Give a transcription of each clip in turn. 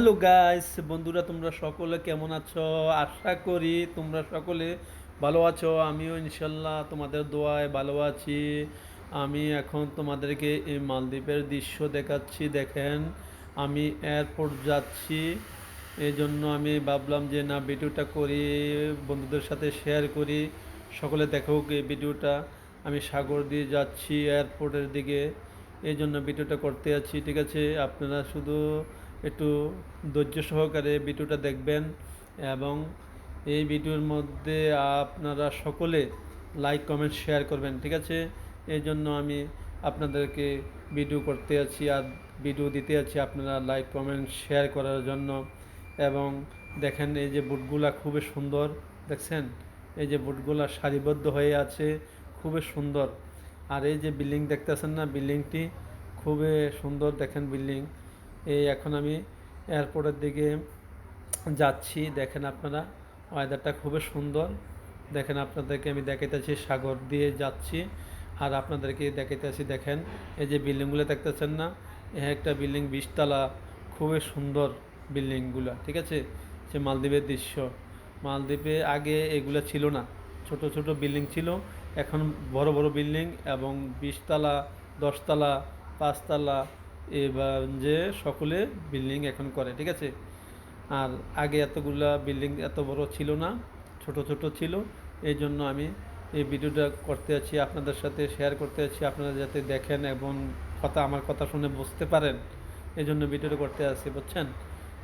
Hello guys, বন্ধুরা তোমরা সকলে কেমন আছো? আশা করি তোমরা সকলে ভালো আছো। আমিও ইনশাল্লাহ তোমাদের দোয়ায় ভালো আছি। আমি এখন তোমাদেরকে এই মালদ্বীপের দৃশ্য দেখাচ্ছি। দেখেন, আমি এয়ারপোর্ট যাচ্ছি। এই জন্য আমি ভাবলাম যে না, ভিডিওটা করি, বন্ধুদের সাথে শেয়ার করি, সকলে দেখুক এই ভিডিওটা। আমি সাগর দিয়ে যাচ্ছি এয়ারপোর্টের দিকে, এই জন্য ভিডিওটা করতে আছি। ঠিক আছে, আপনারা শুধু একটু ধৈর্য সহকারে ভিডিওটা দেখবেন এবং এই ভিডিওর মধ্যে আপনারা সকলে লাইক কমেন্ট শেয়ার করবেন। ঠিক আছে, এই জন্য আমি আপনাদেরকে ভিডিও করতে আছি আর ভিডিও দিতে আছি আপনারা লাইক কমেন্ট শেয়ার করার জন্য। এবং দেখেন, এই যে বুটগুলা খুবই সুন্দর, দেখছেন? এই যে বুটগুলা সারিবদ্ধ হয়ে আছে, খুবই সুন্দর। আর এই যে বিল্ডিং দেখতেছেন না, বিল্ডিংটি খুবই সুন্দর। দেখেন বিল্ডিং। এই এখন আমি এয়ারপোর্টের দিকে যাচ্ছি। দেখেন আপনারা, ওয়েদারটা খুবই সুন্দর। দেখেন, আপনাদেরকে আমি দেখাইতেছি সাগর দিয়ে যাচ্ছি আর আপনাদেরকে দেখাইতেছি। দেখেন, এই যে বিল্ডিংগুলো দেখতেছেন না, একটা বিল্ডিং 20 তলা, খুবই সুন্দর বিল্ডিংগুলো। ঠিক আছে, যে মালদ্বীপের দৃশ্য। মালদ্বীপে আগে এগুলো ছিল না, ছোট ছোট বিল্ডিং ছিল, এখন বড় বড় বিল্ডিং এবং 20 তলা, 10 তলা, 5 তলা, এবার যে সকলে বিল্ডিং এখন করে। ঠিক আছে, আর আগে এতগুলা বিল্ডিং এত বড় ছিল না, ছোট ছোট ছিল। এই জন্য আমি এই ভিডিওটা করতে আছি, আপনাদের সাথে শেয়ার করতে আছি, আপনারা যাতে দেখেন এবং আমার কথা শুনে বুঝতে পারেন, এই জন্য ভিডিওটা করতে আছি, বুঝছেন?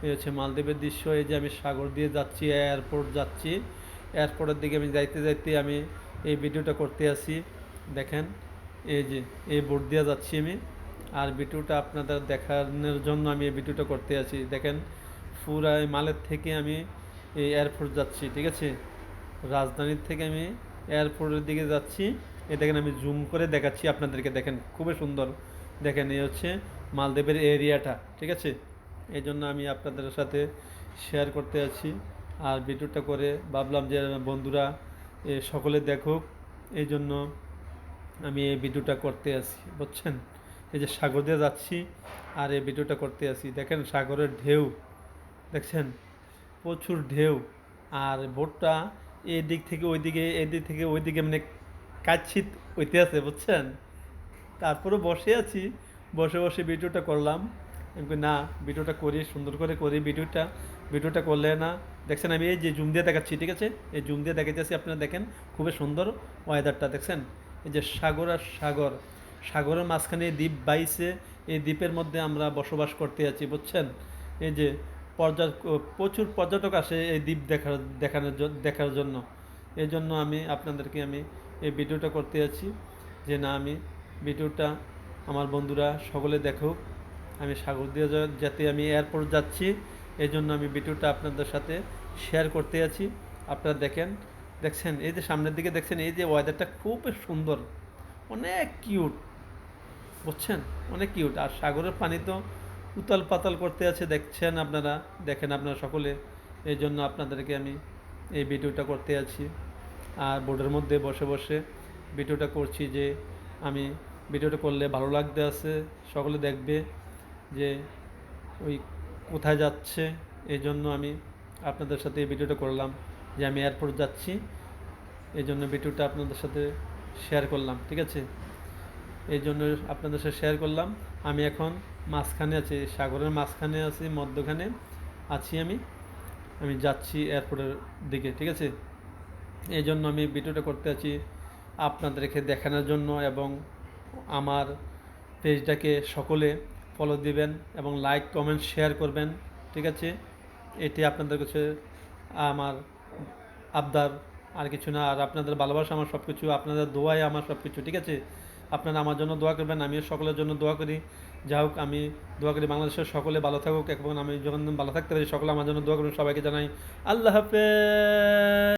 এই হচ্ছে মালদ্বীপের দৃশ্য। এই যে আমি সাগর দিয়ে যাচ্ছি, এয়ারপোর্ট যাচ্ছি। এয়ারপোর্টের দিকে আমি যাইতে যাইতে আমি এই ভিডিওটা করতে আছি। দেখেন, এই যে এই বোর্ড দিয়ে যাচ্ছি আমি, আর ভিডিওটা আপনাদের দেখানোর জন্য আমি এই ভিডিওটা করতে আছি। দেখেন, পুরা মালের থেকে আমি এই এয়ারপোর্ট যাচ্ছি। ঠিক আছে, রাজধানীর থেকে আমি এয়ারপোর্টের দিকে যাচ্ছি। এই দেখেন, আমি জুম করে দেখাচ্ছি আপনাদেরকে। দেখেন, খুবই সুন্দর। দেখেন, এই হচ্ছে মালদ্বীপের এরিয়াটা। ঠিক আছে, এই জন্য আমি আপনাদের সাথে শেয়ার করতে আছি আর ভিডিওটা করে ভাবলাম যে বন্ধুরা সকলে দেখুক, এই জন্য আমি এই ভিডিওটা করতে আছি, বুঝছেন? এই যে সাগর দিয়ে যাচ্ছি আর এই ভিডিওটা করতে আছি। দেখেন সাগরের ঢেউ, দেখছেন? প্রচুর ঢেউ। আর বোটটা এই দিক থেকে ওই দিকে, এই দিক থেকে ওই দিকে, মানে কাচ্ছিত হইতে আছে, বুঝছেন? তারপরে বসে আছি, বসে বসে ভিডিওটা করলাম। আমি কই, না, ভিডিওটা করি, সুন্দর করে করি ভিডিওটা। ভিডিওটা করলে না, দেখছেন আমি এই যে জুম দিয়ে দেখাচ্ছি। ঠিক আছে, এই জুম দিয়ে দেখাচ্ছি, আপনারা দেখেন খুবই সুন্দর ওয়েদারটা। দেখছেন, এই যে সাগর আর সাগর, সাগরের মাঝখানে দ্বীপ বাইছে, এই দ্বীপের মধ্যে আমরা বসবাস করতে আছি, বুঝছেন? এই যে প্রচুর পর্যটক আসে এই দ্বীপ দেখার জন্য। এই জন্য আপনাদেরকে আমি এই ভিডিওটা করতে আছি যে না, আমি ভিডিওটা আমার বন্ধুরা সকলে দেখুক। আমি সাগর দিয়ে যাতে আমি এয়ারপোর্ট যাচ্ছি, এই জন্য আমি ভিডিওটা আপনাদের সাথে শেয়ার করতে আছি। আপনারা দেখেন, দেখছেন এই যে সামনের দিকে, দেখছেন এই যে ওয়েদারটা খুব সুন্দর, অনেক কিউট, বুঝছেন? অনেক কিউট। আর সাগরের পানি তো উতাল পাতাল করতে আছে, দেখছেন আপনারা, দেখেন আপনারা সকলে। এই জন্য আপনাদেরকে আমি এই ভিডিওটা করতে আছি আর বোর্ডের মধ্যে বসে বসে ভিডিওটা করছি যে আমি ভিডিওটা করলে ভালো লাগতে আছে, সকলে দেখবে যে ওই কোথায় যাচ্ছে। এই জন্য আমি আপনাদের সাথে এই ভিডিওটা করলাম যে আমি এয়ারপোর্ট যাচ্ছি, এই জন্য ভিডিওটা আপনাদের সাথে শেয়ার করলাম। ঠিক আছে, এই জন্য আপনাদের সাথে শেয়ার করলাম। আমি এখন মাঝখানে আছি, সাগরের মাঝখানে আছি, মধ্যখানে আছি আমি। আমি যাচ্ছি এয়ারপোর্টের দিকে। ঠিক আছে, এই জন্য আমি ভিডিওটা করতে আছি আপনাদেরকে দেখানোর জন্য। এবং আমার পেজটাকে সকলে ফলো দিবেন এবং লাইক কমেন্ট শেয়ার করবেন। ঠিক আছে, এটি আপনাদের কাছে আমার আবদার, আর কিছু না। আর আপনাদের ভালোবাসা আমার সব কিছু, আপনাদের দোয়াই আমার সব কিছু। ঠিক আছে, আপনারা আমার জন্য দোয়া করবেন, আমিও সকলের জন্য দোয়া করি। যাই হোক, আমি দোয়া করি বাংলাদেশের সকলে ভালো থাকুক এবং আমি যখন ভালো থাকতে পারি সকলে আমার জন্য দোয়া করুন। সবাইকে জানাই আল্লাহ হাফেজ।